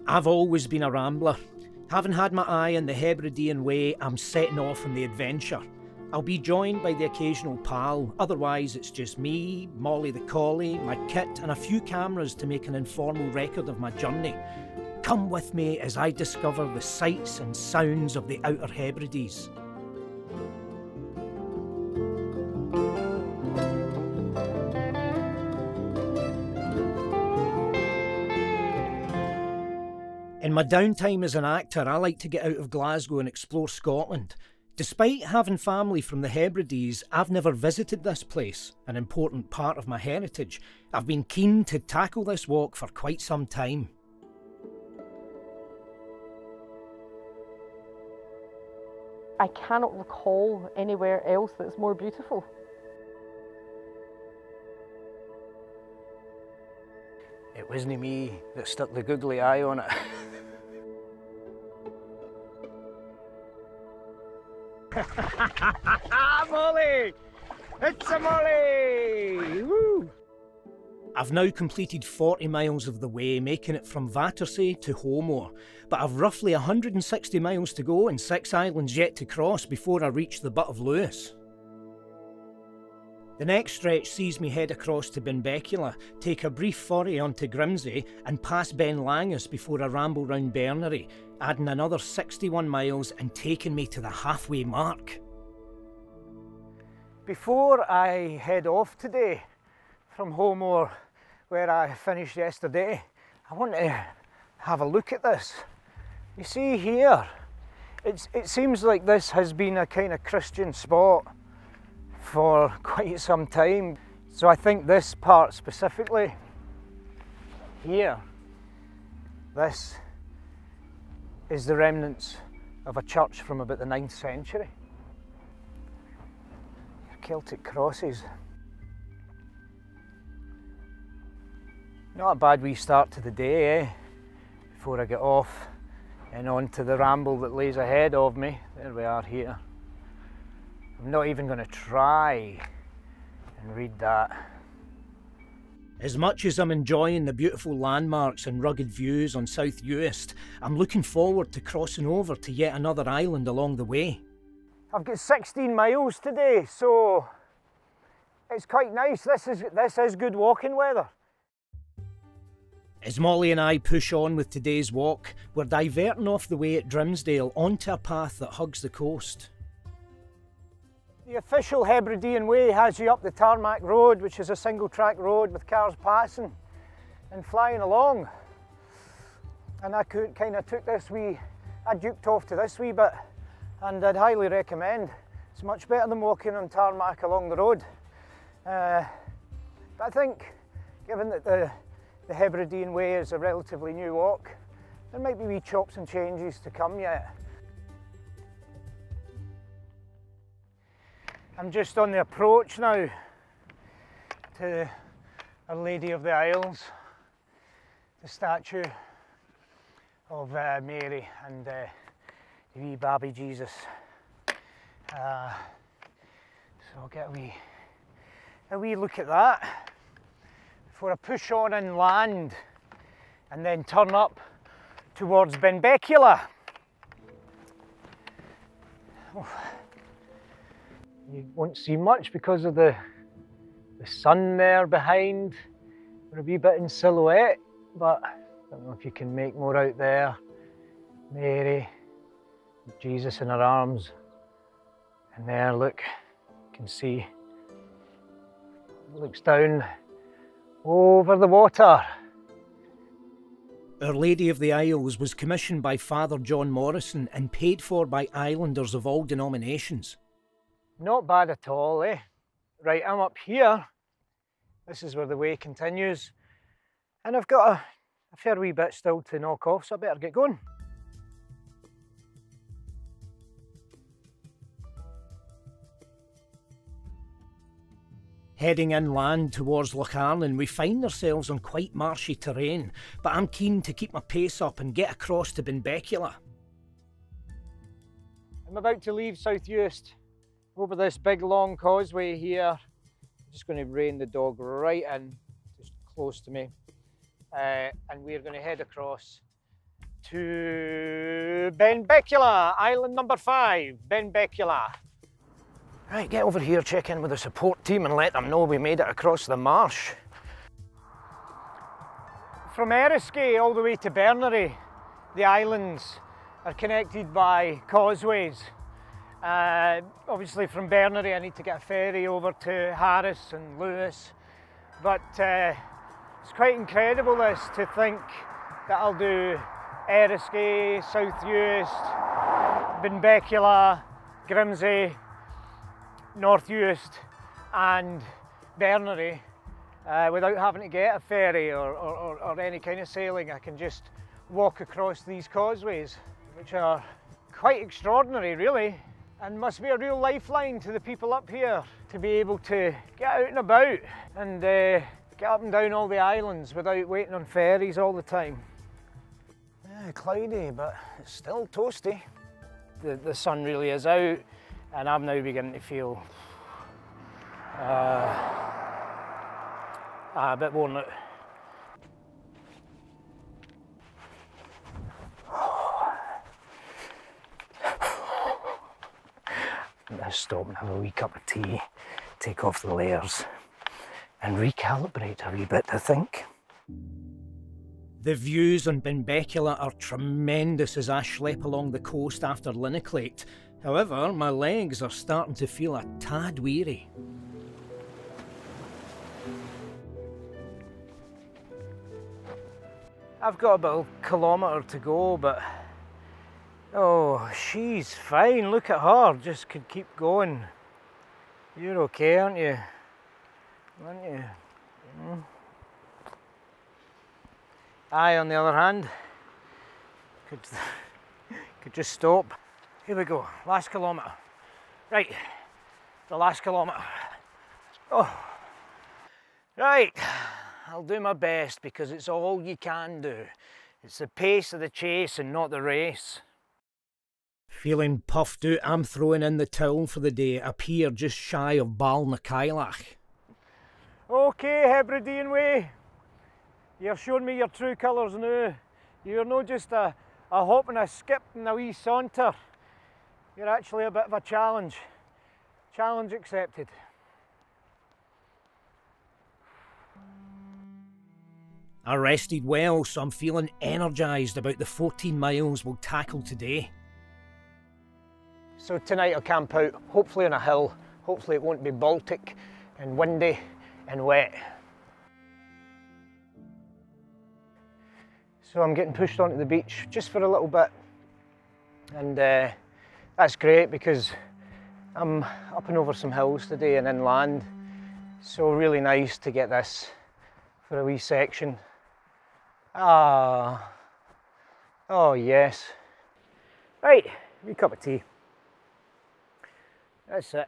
I've always been a rambler. Having had my eye on the Hebridean Way, I'm setting off on the adventure. I'll be joined by the occasional pal, otherwise it's just me, Molly the collie, my kit and a few cameras to make an informal record of my journey. Come with me as I discover the sights and sounds of the Outer Hebrides. In my downtime as an actor, I like to get out of Glasgow and explore Scotland. Despite having family from the Hebrides, I've never visited this place, an important part of my heritage. I've been keen to tackle this walk for quite some time. I cannot recall anywhere else that's more beautiful. It wasn't me that stuck the googly eye on it. Molly! It's a Molly! Woo! I've now completed 40 miles of the way, making it from Battersea to Homeoor, but I've roughly 160 miles to go and 6 islands yet to cross before I reach the Butt of Lewis. The next stretch sees me head across to Benbecula, take a brief ferry onto Grimsay and pass Ben Langus before I ramble round Berneray, adding another 61 miles and taking me to the halfway mark. Before I head off today from Homeoor, where I finished yesterday, I want to have a look at this. You see here, it seems like this has been a kind of Christian spot for quite some time. So I think this part specifically here, this is the remnants of a church from about the 9th century. Celtic crosses. Not a bad wee start to the day, eh? Before I get off and on to the ramble that lays ahead of me. There we are here. I'm not even going to try and read that. As much as I'm enjoying the beautiful landmarks and rugged views on South Uist, I'm looking forward to crossing over to yet another island along the way. I've got 16 miles today, so it's quite nice. This is good walking weather. As Molly and I push on with today's walk, we're diverting off the way at Drimsdale onto a path that hugs the coast. The official Hebridean Way has you up the tarmac road, which is a single track road with cars passing and flying along. And I kind of took this I duped off to this wee bit, and I'd highly recommend. It's much better than walking on tarmac along the road. But I think, given that the Hebridean Way is a relatively new walk, there might be wee chops and changes to come yet. I'm just on the approach now to Our Lady of the Isles, the statue of Mary and the wee baby Jesus. So I'll get a wee look at that before I push on inland and then turn up towards Benbecula. Oh. You won't see much because of the sun there behind. We're a wee bit in silhouette, but I don't know if you can make more out there. Mary, Jesus in her arms, and there, look, you can see, looks down over the water. Our Lady of the Isles was commissioned by Father John Morrison and paid for by islanders of all denominations. Not bad at all, eh? Right, I'm up here. This is where the way continues. And I've got a fair wee bit still to knock off, so I better get going. Heading inland towards Lochcarnan, we find ourselves on quite marshy terrain, but I'm keen to keep my pace up and get across to Benbecula. I'm about to leave South Uist over this big long causeway here. I'm just going to rein the dog right in, just close to me. and we're going to head across to Benbecula, island number 5, Benbecula. Right, get over here, check in with the support team and let them know we made it across the marsh. From Eriskay all the way to Berneray, the islands are connected by causeways. Obviously from Berneray I need to get a ferry over to Harris and Lewis, but it's quite incredible this, to think that I'll do Eriskay, South Uist, Benbecula, Grimsay, North Uist and Berneray without having to get a ferry or any kind of sailing. I can just walk across these causeways, which are quite extraordinary really, and must be a real lifeline to the people up here to be able to get out and about and get up and down all the islands without waiting on ferries all the time. Yeah, cloudy, but it's still toasty. The sun really is out, and I'm now beginning to feel a bit worn out. Let's stop and have a wee cup of tea, take off the layers and recalibrate a wee bit, I think. The views on Benbecula are tremendous as I schlep along the coast after Linnaclate. However, my legs are starting to feel a tad weary. I've got about a kilometre to go, but oh, she's fine. Look at her, just could keep going. You're okay, aren't you? Aren't you? Mm. I, on the other hand, could just stop. Here we go, last kilometre. Right, the last kilometre. Oh, right, I'll do my best because it's all you can do. It's the pace of the chase and not the race. Feeling puffed out, I'm throwing in the towel for the day up here just shy of Balnacailach. Okay, Hebridean Way. You're showing me your true colours now. You're not just a hop and a skip and a wee saunter. You're actually a bit of a challenge. Challenge accepted. I rested well, so I'm feeling energised about the 14 miles we'll tackle today. So tonight I'll camp out, hopefully on a hill. Hopefully it won't be Baltic and windy and wet. So I'm getting pushed onto the beach just for a little bit, and that's great because I'm up and over some hills today and inland, so really nice to get this for a wee section. Ah, oh yes. Right, wee cup of tea. That's it.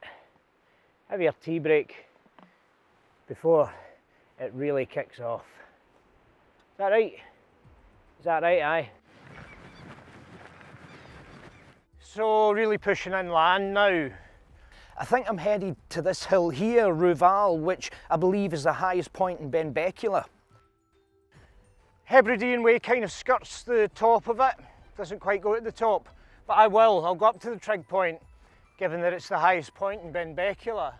Have your tea break before it really kicks off. Is that right? Is that right, aye? So really pushing inland now. I think I'm headed to this hill here, Rouval, which I believe is the highest point in Benbecula. Hebridean Way kind of skirts the top of it, doesn't quite go at the top, but I'll go up to the trig point, given that it's the highest point in Benbecula.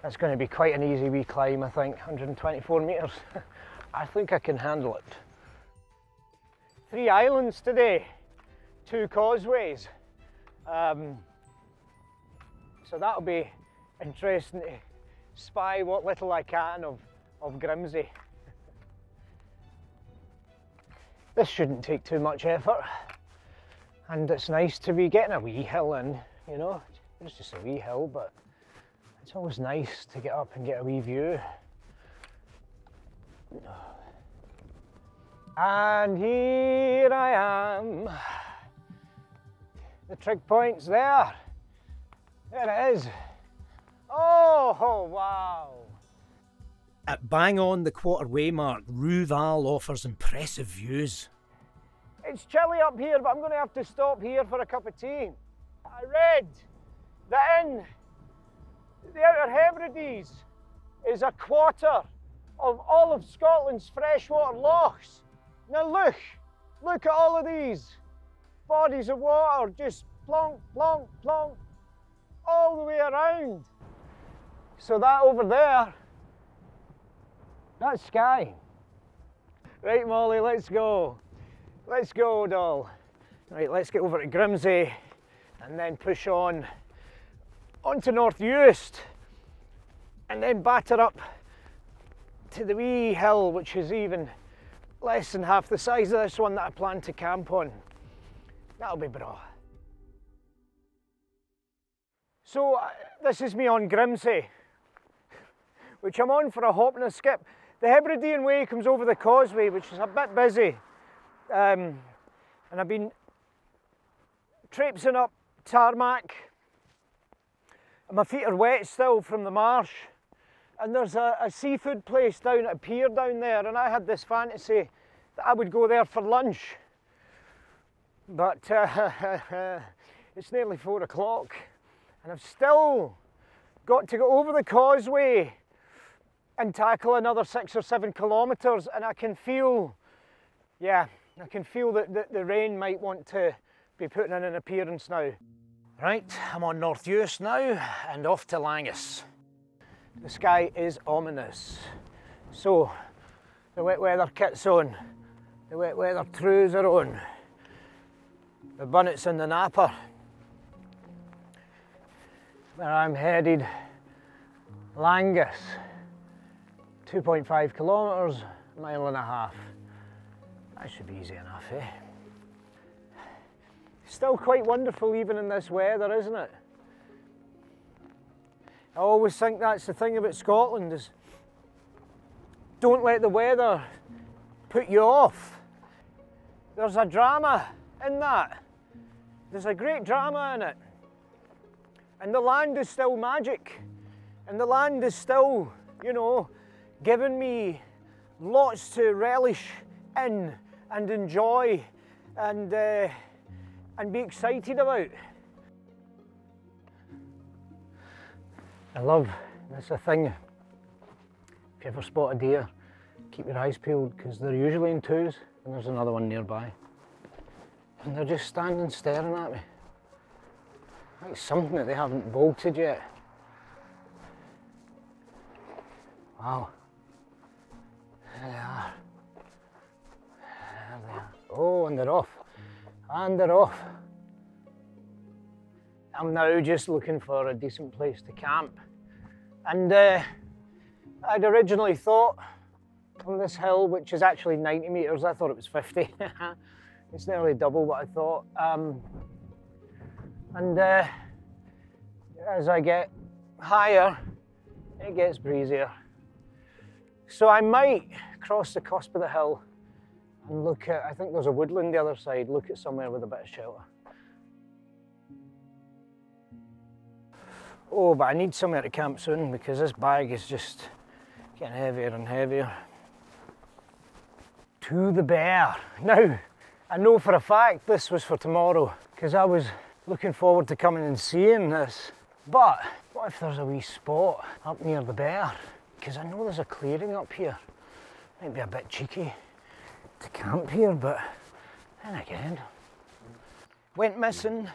That's going to be quite an easy wee climb, I think, 124 metres. I think I can handle it. 3 islands today, 2 causeways. So that'll be interesting to spy what little I can of Grimsay. This shouldn't take too much effort. And it's nice to be getting a wee hill in, you know. It's just a wee hill, but it's always nice to get up and get a wee view. And here I am. The trig point's there. There it is. Oh, wow. At bang on the quarter-way mark, Rouval offers impressive views. It's chilly up here, but I'm going to have to stop here for a cup of tea. I read that in the Outer Hebrides is a quarter of all of Scotland's freshwater lochs. Now look at all of these bodies of water just plonk, plonk, plonk, all the way around. So that over there, that's Skye. Right, Molly, let's go. Let's go, doll. Right, let's get over to Grimsay and then push on to North Uist and then batter up to the wee hill, which is even less than half the size of this one that I plan to camp on. That'll be bra. So this is me on Grimsay, which I'm on for a hop and a skip. The Hebridean Way comes over the causeway, which is a bit busy, and I've been traipsing up tarmac, and my feet are wet still from the marsh, and there's a seafood place down at a pier down there, and I had this fantasy that I would go there for lunch, but it's nearly 4 o'clock and I've still got to go over the causeway and tackle another 6 or 7 kilometres, and I can feel, yeah, I can feel that the rain might want to be putting in an appearance now. Right, I'm on North Uist now and off to Langus. The sky is ominous. So, the wet weather kit's on, the wet weather trews are on, the bunnet's in the napper. Where I'm headed, Langus, 2.5 kilometres, a mile and a half. That should be easy enough, eh? Still quite wonderful even in this weather, isn't it? I always think that's the thing about Scotland, is don't let the weather put you off. There's a drama in that. There's a great drama in it. And the land is still magic. And the land is still, you know, giving me lots to relish in and enjoy and be excited about. I love, that's a thing, if you ever spot a deer, keep your eyes peeled, because they're usually in twos, and there's another one nearby. And they're just standing staring at me. Like something that they haven't bolted yet. Wow. There they are. There they are. Oh, and they're off. And they're off. I'm now just looking for a decent place to camp. And I'd originally thought on this hill, which is actually 90 metres, I thought it was 50. It's nearly double what I thought. As I get higher, it gets breezier. So I might cross the cusp of the hill and look at, I think there's a woodland the other side, look at somewhere with a bit of shelter. Oh, but I need somewhere to camp soon because this bag is just getting heavier and heavier. To the bear. Now, I know for a fact this was for tomorrow because I was looking forward to coming and seeing this. But what if there's a wee spot up near the bear? Because I know there's a clearing up here. Might be a bit cheeky to camp here, but then again. Went missing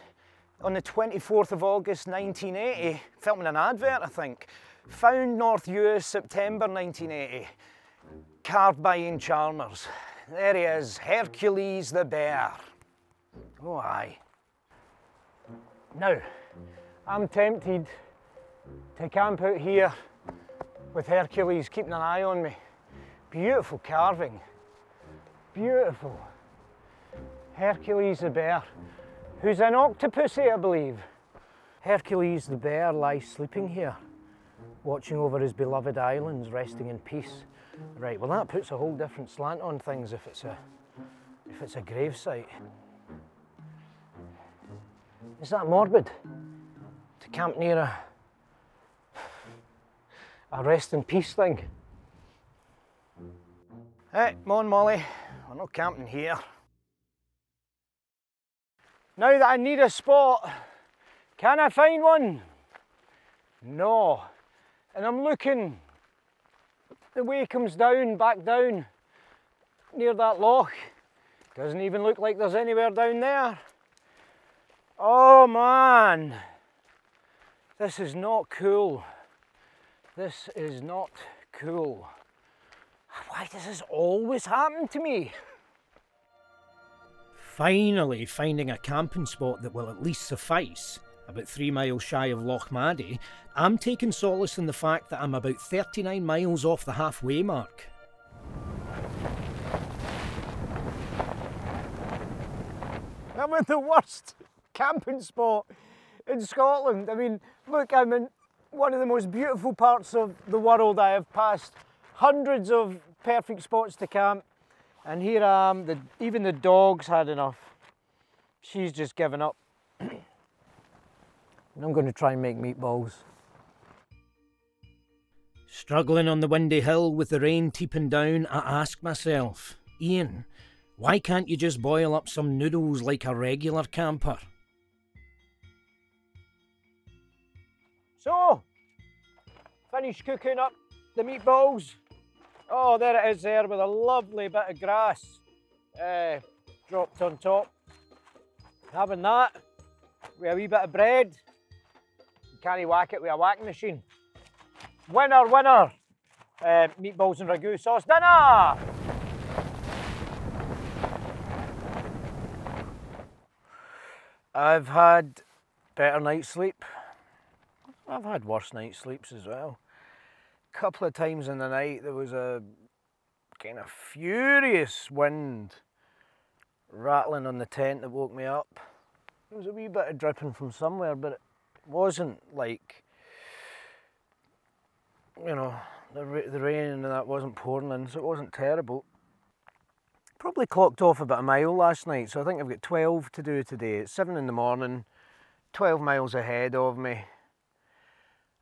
on the 24th of August 1980, filming an advert I think. Found North Uist, September 1980. Carved by Ian Chalmers. There he is, Hercules the bear. Oh aye. Now, I'm tempted to camp out here with Hercules keeping an eye on me. Beautiful carving. Beautiful. Hercules the bear, who's an octopusy, I believe. Hercules the bear lies sleeping here, watching over his beloved islands, resting in peace. Right, well that puts a whole different slant on things if it's a grave site. Is that morbid? To camp near a rest in peace thing? Hey, come on Molly, we're not camping here. Now that I need a spot, can I find one? No. And I'm looking the way comes down, back down, near that loch. Doesn't even look like there's anywhere down there. Oh man, this is not cool. This is not cool. Why does this always happen to me? Finally finding a camping spot that will at least suffice, about 3 miles shy of Loch Maddie, I'm taking solace in the fact that I'm about 39 miles off the halfway mark. I'm in the worst camping spot in Scotland. I mean, look, I'm in one of the most beautiful parts of the world. I have passed hundreds of perfect spots to camp, and here I am. Even the dog's had enough. She's just given up. And I'm going to try and make meatballs. Struggling on the windy hill with the rain teeping down, I ask myself, Ian, why can't you just boil up some noodles like a regular camper? So, finished cooking up the meatballs. Oh, there it is there with a lovely bit of grass dropped on top. Having that with a wee bit of bread. You can't whack it with a whacking machine. Winner, winner! Meatballs and ragu sauce dinner! I've had better night's sleep. I've had worse night's sleeps as well. A couple of times in the night there was a kind of furious wind rattling on the tent that woke me up. There was a wee bit of dripping from somewhere, but it wasn't like, you know, the rain and that wasn't pouring in, so it wasn't terrible. Probably clocked off about a mile last night, so I think I've got 12 to do today. It's 7 in the morning, 12 miles ahead of me.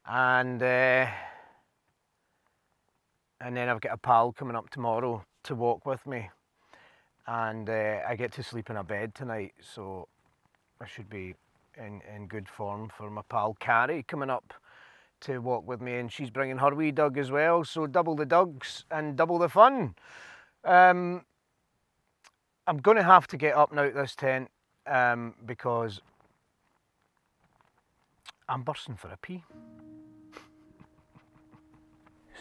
And then I've got a pal coming up tomorrow to walk with me, and I get to sleep in a bed tonight, so I should be in good form for my pal Carrie coming up to walk with me, and she's bringing her wee dog as well, so double the dogs and double the fun. I'm going to have to get up and out this tent because I'm bursting for a pee.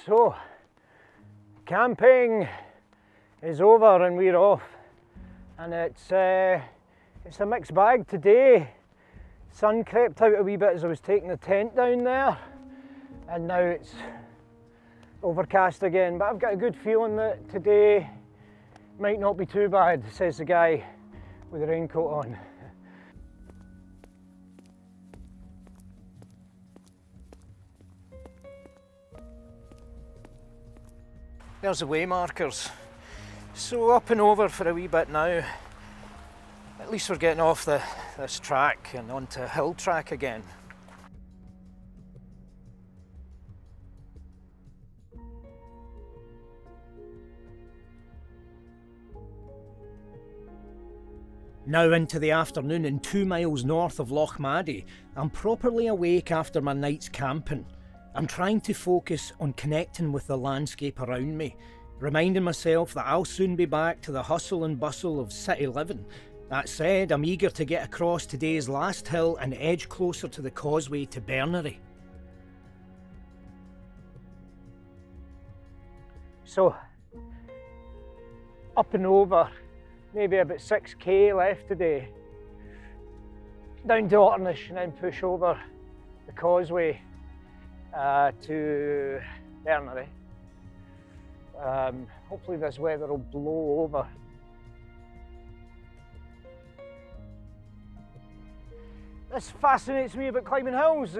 So, camping is over and we're off, and it's a mixed bag today. Sun crept out a wee bit as I was taking the tent down there, and now it's overcast again, but I've got a good feeling that today might not be too bad, says the guy with the raincoat on. There's the way markers. So up and over for a wee bit now. At least we're getting off this track and onto hill track again. Now into the afternoon and 2 miles north of Loch Maddie, I'm properly awake after my night's camping. I'm trying to focus on connecting with the landscape around me, reminding myself that I'll soon be back to the hustle and bustle of city living. That said, I'm eager to get across today's last hill and edge closer to the causeway to Berneray. So, up and over, maybe about 6k left today. Down to Ornish and then push over the causeway to Berneray. Hopefully this weather will blow over. This fascinates me about climbing hills.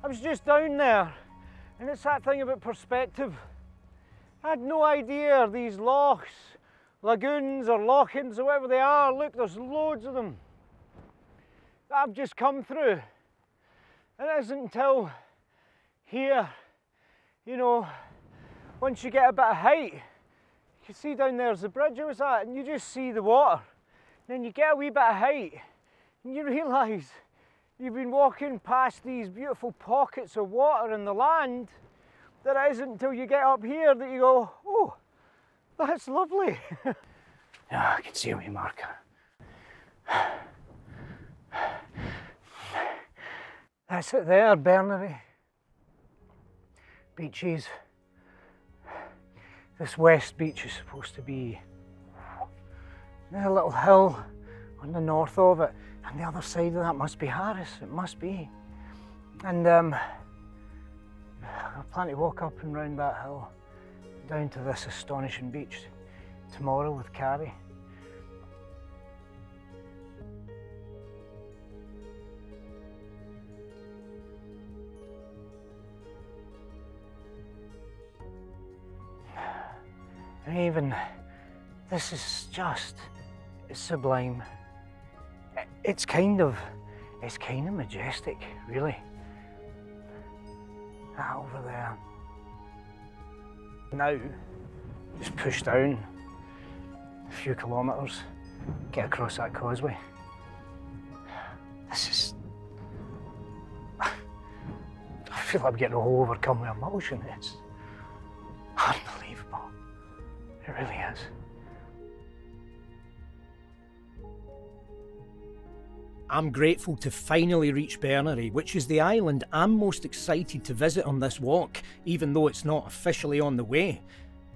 I was just down there, and it's that thing about perspective. I had no idea these lochs, lagoons or lochans or whatever they are, look, there's loads of them that I've just come through. And it isn't until here, you know, once you get a bit of height, you can see down there's the bridge I was at, and you just see the water. And then you get a wee bit of height, and you realise you've been walking past these beautiful pockets of water in the land, there isn't until you get up here that you go, oh, that's lovely. Yeah, I can see a wee marker. That's it there, Berneray. Beaches. This west beach is supposed to be there's a little hill on the north of it, and the other side of that must be Harris, it must be. And I plan to walk up and round that hill, down to this astonishing beach tomorrow with Carrie. And even, this is just, it's sublime. It's kind of majestic, really. That over there. Now, just push down a few kilometres, get across that causeway. This is, I feel I'm getting all overcome with emotion. It's unbelievable. It really is. I'm grateful to finally reach Berneray, which is the island I'm most excited to visit on this walk, even though it's not officially on the way.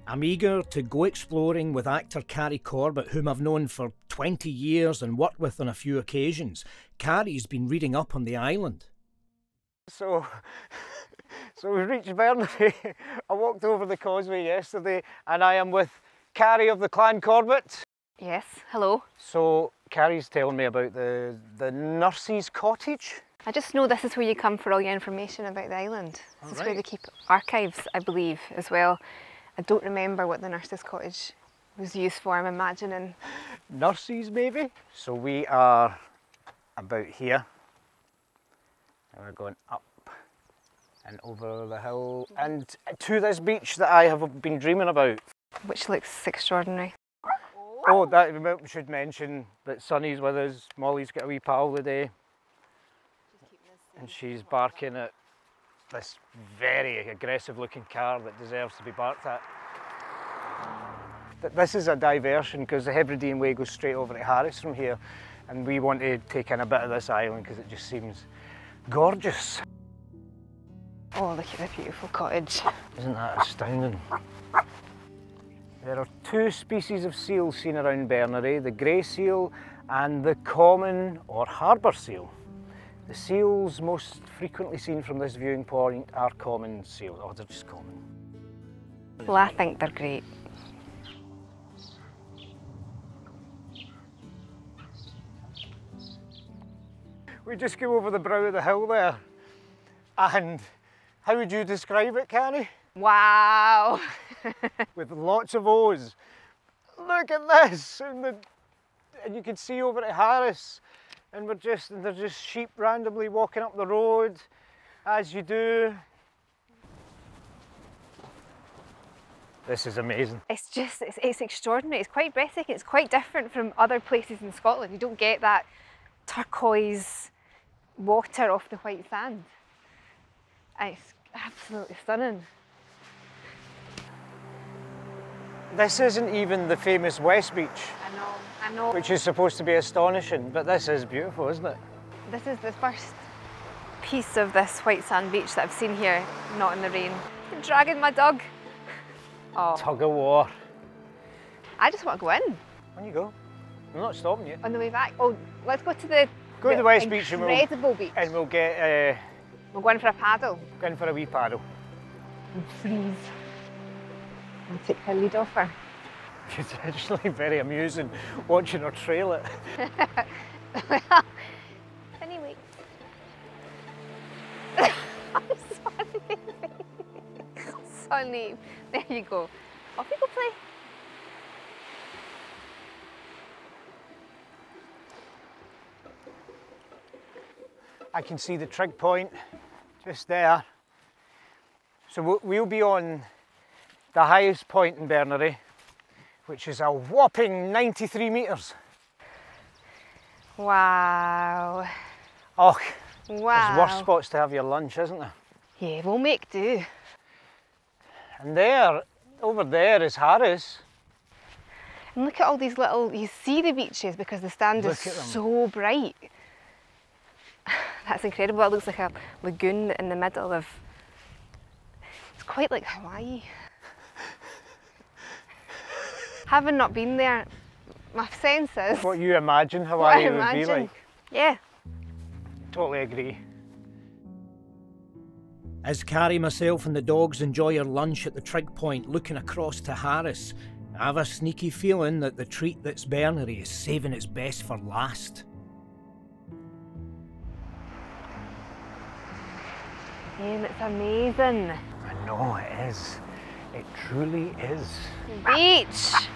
I'm eager to go exploring with actor Carrie Corbett, whom I've known for 20 years and worked with on a few occasions. Carrie's been reading up on the island. So we reached Berneray. I walked over the causeway yesterday and I am with Carrie of the Clan Corbett. Yes, hello. So Carrie's telling me about the nurse's cottage. I just know this is where you come for all your information about the island. This is where they keep archives, I believe, as well. I don't remember what the nurse's cottage was used for, I'm imagining. Nurses, maybe? So we are about here. And we're going up and over the hill and to this beach that I have been dreaming about. Which looks extraordinary. Oh, that we should mention that Sonny's with us. Molly's got a wee pal today. And she's barking at this very aggressive looking car that deserves to be barked at. This is a diversion because the Hebridean Way goes straight over to Harris from here, and we want to take in a bit of this island because it just seems gorgeous. Oh, look at the beautiful cottage. Isn't that astounding? There are two species of seals seen around Berneray, the grey seal and the common or harbour seal. The seals most frequently seen from this viewing point are common seals. Oh, they're just common. Well, I think they're great. We just came over the brow of the hill there, and how would you describe it, Carrie? Wow! With lots of O's. Look at this! And you can see over at Harris, and there's just sheep randomly walking up the road, as you do. This is amazing. It's extraordinary. It's quite breathtaking. It's quite different from other places in Scotland. You don't get that turquoise water off the white sand. And it's absolutely stunning. This isn't even the famous West Beach. I know. Which is supposed to be astonishing, but this is beautiful, isn't it? This is the first piece of this white sand beach that I've seen here, not in the rain. I'm dragging my dog. Oh. Tug of war. I just want to go in. On you go. I'm not stopping you. On the way back. Oh, let's go to the West Beach and we'll get we'll go in for a paddle. Go in for a wee paddle. And freeze. I'll take her lead off her. It's actually very amusing watching her trail it. Well, anyway. Sonny. There you go. Off you go play. I can see the trig point just there. So we'll be on the highest point in Berneray, which is a whopping 93 metres. Wow. Oh, wow. There's worse spots to have your lunch, isn't there? Yeah, we'll make do. And there, over there is Harris. And look at all these little, you see the beaches because the sand is so bright. That's incredible. It looks like a lagoon in the middle of, it's quite like Hawaii. Having not been there, my sense is... What you imagine Hawaii would be like. Yeah. Totally agree. As Carrie, myself and the dogs enjoy our lunch at the trig point looking across to Harris, I have a sneaky feeling that the treat that's Bernery is saving its best for last. Ian, it's amazing. I know it is. It truly is. Beach!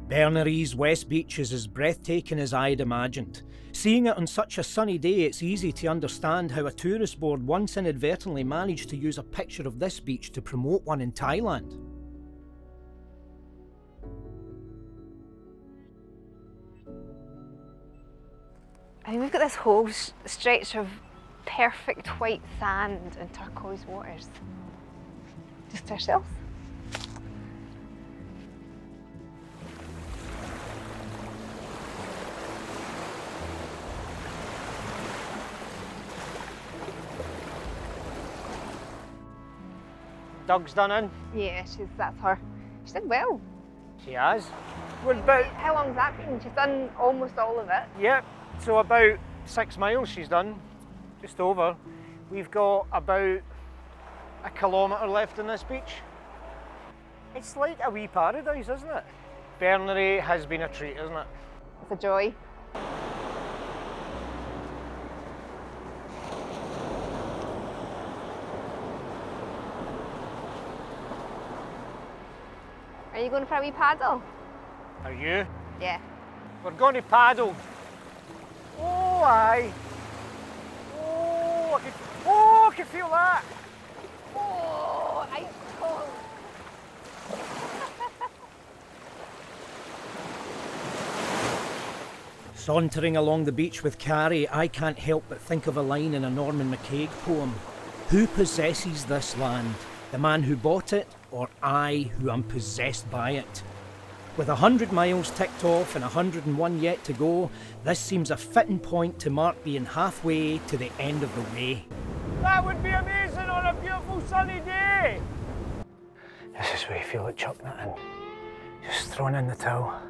Bernery's West Beach is as breathtaking as I'd imagined. Seeing it on such a sunny day, it's easy to understand how a tourist board once inadvertently managed to use a picture of this beach to promote one in Thailand. I mean, we've got this whole stretch of perfect white sand and turquoise waters. Just to ourselves. Doug's done in. Yeah, that's her. She did well. She has. We're about... How long's that been? She's done almost all of it. Yep, so about 6 miles she's done, just over. We've got about 1 kilometre left in this beach. It's like a wee paradise, isn't it? Bernery has been a treat, isn't it? It's a joy. Are you going for a wee paddle? Are you? Yeah. We're going to paddle. Oh, aye. Oh, I can feel that. Oh, ice cold. Sauntering along the beach with Carrie, I can't help but think of a line in a Norman McCaig poem. Who possesses this land? The man who bought it, or I who am possessed by it? With 100 miles ticked off and 101 yet to go, this seems a fitting point to mark being halfway to the end of the way. That would be amazing on a beautiful sunny day. This is where you feel like chucking it in. Just throwing in the towel.